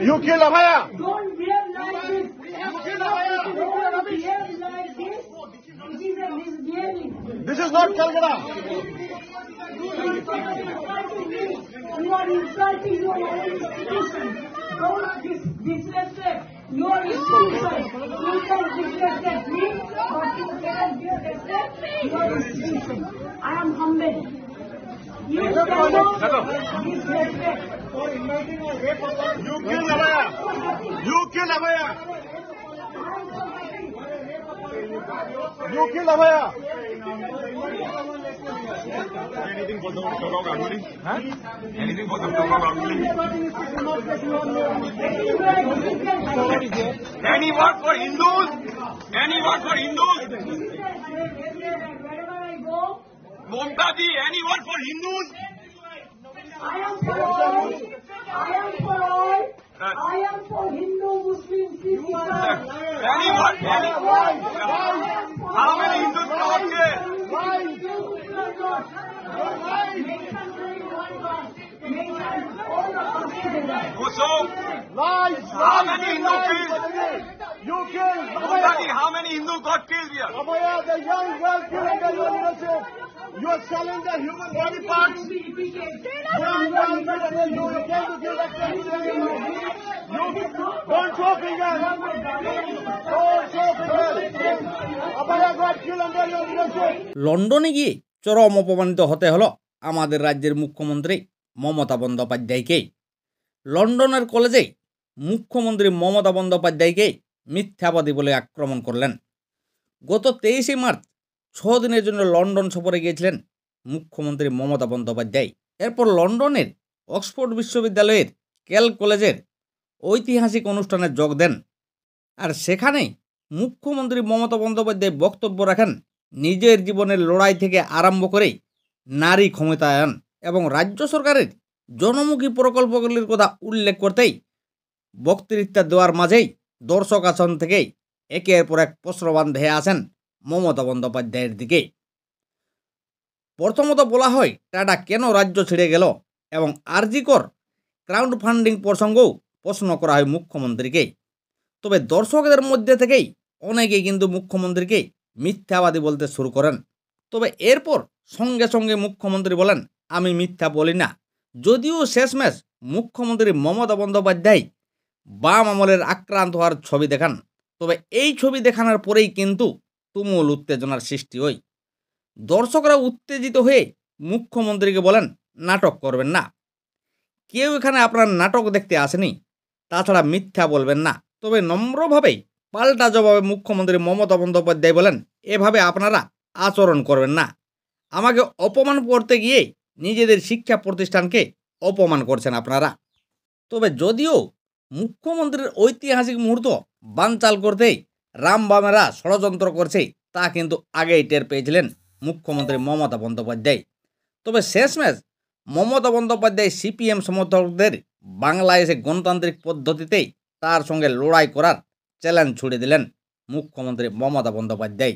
You kill Abhaya. Don't behave like this. Don't behave like this. It is a misbehaving. This is not Calcutta. You are insulting your own institution. Don't disrespect your institution. You can disrespect me, but you cannot disrespect your institution. I am humbled. You cannot disrespect. You kill Abhaya. You kill Abhaya. You kill Abhaya. Anything for the Dr. Ganguly? Huh? Anything for Dr. Ganguly? Any word for Hindus? Any word for Hindus? Wherever I go, Mamta ji, any word for Hindus? I am for all. I am for all. I am for Hindu, Muslim, Sikh, Islam. Any word? Any word? How many Hindus are okay? Kuso, Lies. how many Hindu killed? You kill Mamta Abhaya. ji, how many Hindu got killed here? Abhaya, the young girl killed under your leadership. You are selling the human body parts. Young girl killed under you. You came to kill that person. Don't show fingers. Don't show fingers. Abhaya got killed under your leadership. লন্ডনে গিয়ে চরম অপমানিত হতে হলো আমাদের রাজ্যের মুখ্যমন্ত্রী মমতা বন্দ্যোপাধ্যায়কে। লন্ডনের কলেজে মুখ্যমন্ত্রী মমতা বন্দ্যোপাধ্যায়কে মিথ্যাবাদী বলে আক্রমণ করলেন। গত 23শে মার্চ 6 দিনের জন্য লন্ডন সফরে গিয়েছিলেন মুখ্যমন্ত্রী মমতা বন্দ্যোপাধ্যায়। এরপর লন্ডনের অক্সফোর্ড বিশ্ববিদ্যালয়ের কেল কলেজের ঐতিহাসিক অনুষ্ঠানে যোগ দেন। আর সেখানে মুখ্যমন্ত্রী মমতা বন্দ্যোপাধ্যায় বক্তব্য রাখেন নিজের জীবনের লড়াই থেকে আরম্ভ করে নারী ক্ষমতায়ন এবং রাজ্য সরকারের জনমুখী প্রকল্পগুলির কথা উল্লেখ করতেই বক্তৃতা দেওয়ার মাঝেই দর্শক আসন থেকে একের পর এক প্রশ্নবাণ ধেয়ে আসেন মমতা বন্দ্যোপাধ্যায়ের দিকে। প্রথমত বলা হয় টাটা কেন রাজ্য ছেড়ে গেল এবং আরজিকর ক্রাউড ফান্ডিং প্রসঙ্গেও প্রশ্ন করা হয় মুখ্যমন্ত্রীকে। তবে দর্শকদের মধ্যে থেকেই অনেকেই কিন্তু মুখ্যমন্ত্রীকে মিথ্যাবাদী বলতে শুরু করেন। তবে এরপর সঙ্গে সঙ্গে মুখ্যমন্ত্রী বলেন আমি মিথ্যা বলি না। যদিও শেষমেশ মুখ্যমন্ত্রী মমতা বন্দ্যোপাধ্যায় বাম আমলের আক্রান্ত হওয়ার ছবি দেখান, তবে এই ছবি দেখানোর পরেই কিন্তু তুমুল উত্তেজনার সৃষ্টি হয়। দর্শকরা উত্তেজিত হয়ে মুখ্যমন্ত্রীকে বলেন নাটক করবেন না, কেউ এখানে আপনার নাটক দেখতে আসেনি, তাছাড়া মিথ্যা বলবেন না। তবে নম্রভাবে পাল্টা জবাবে মুখ্যমন্ত্রী মমতা বন্দ্যোপাধ্যায় বলেন এভাবে আপনারা আচরণ করবেন না, আমাকে অপমান করতে গিয়ে নিজেদের শিক্ষা প্রতিষ্ঠানকে অপমান করছেন আপনারা। তবে যদিও মুখ্যমন্ত্রীর ঐতিহাসিক মুহূর্ত বানচাল করতে রামবামেরা ষড়যন্ত্র করছে তা কিন্তু আগেই টের পেয়েছিলেন মুখ্যমন্ত্রী মমতা বন্দ্যোপাধ্যায়। তবে শেষমেশ মমতা বন্দ্যোপাধ্যায় সিপিএম সমর্থকদের বাংলায় এসে গণতান্ত্রিক পদ্ধতিতে তার সঙ্গে লড়াই করার চ্যালেঞ্জ ছুড়ে দিলেন মুখ্যমন্ত্রী মমতা বন্দ্যোপাধ্যায়।